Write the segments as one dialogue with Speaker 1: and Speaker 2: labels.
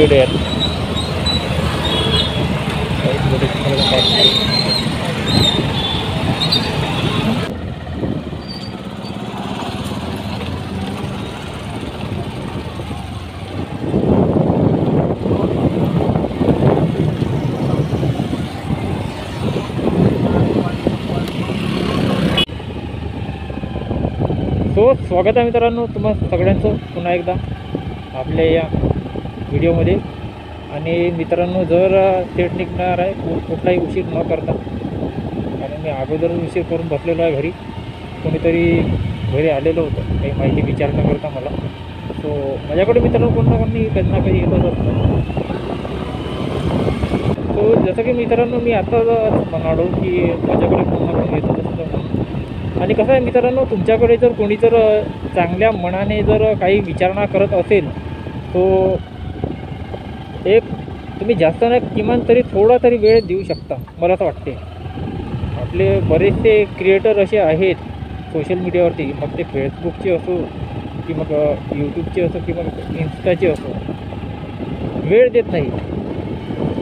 Speaker 1: Shade आहेत. So स्वागत आहे मित्रांनो तुम्हा सगळ्यांचं पुन्हा एकदा आपल्या या व्हिडिओमध्ये. आणि मित्रांनो, जर थेट निघणार आहे कुठलाही उशीर न करता, कारण मी अगोदर उशीर करून बसलेलो आहे घरी. कोणीतरी घरी आलेलं होतं काही माहिती विचारणं करता मला. सो माझ्याकडे मित्रांनो कोण कधी ना कधी येतच असतं. सो जसं की मित्रांनो मी आता म्हणालो की माझ्याकडे कोण ना कोण येतच असतं म्हणून. आणि कसं आहे मित्रांनो, तुमच्याकडे जर कोणी जर चांगल्या मनाने जर काही विचारणा करत असेल तो एक तुम्ही जास्त नाही किमान तरी थोडा तरी वेळ देऊ शकता मला असं वाटते. आपले बरेचसे क्रिएटर असे आहेत सोशल मीडियावरती, मग ते फेसबुकचे असो की मग यूट्यूबचे असो की मग इन्स्टाचे असो, वेळ देत नाही.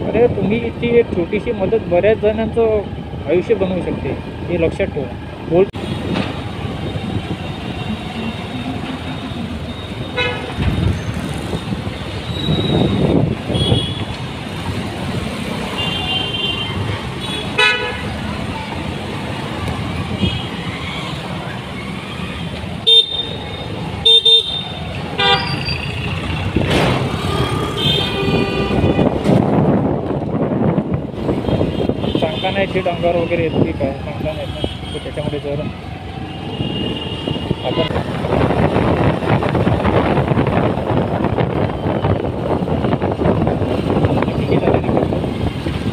Speaker 1: अरे तुम्ही ती एक छोटीशी मदत बऱ्याच जणांचं आयुष्य बनवू शकते, हे लक्षात ठेवा. बोल सांगता नाही थेट अंगावर वगैरे येतो की काय सांगता नाही ना. तर त्याच्यामुळे जर आपण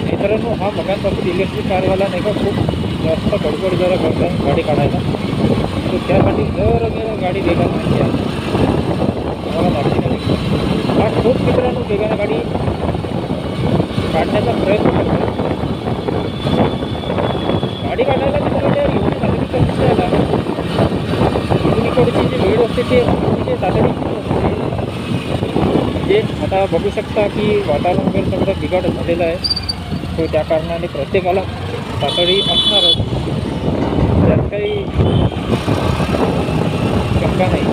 Speaker 1: मित्रांनो, हा बघांपासून इलेक्ट्रिक कारवाला नाही का खूप जास्त गडबड जरा करता गाडी काढायला. तर त्यासाठी जर गाडी वेगानं माहिती आहे तुम्हाला माहिती नाही. हा खूप मित्रांनो वेगानं गाडी काढण्याचा प्रयत्न करतो. गाडी काढायला मित्रांनो एवढी तातडी कशी आला, दोन्हीकडची जी वेळ असते ते अतिशय तातडी असते. म्हणजे आता बघू शकता की वातावरण वगैरे सगळं बिघाड झालेलं आहे. तो त्या कारणाने प्रत्येकाला तातडी असणारच, त्यात काही शंका नाही.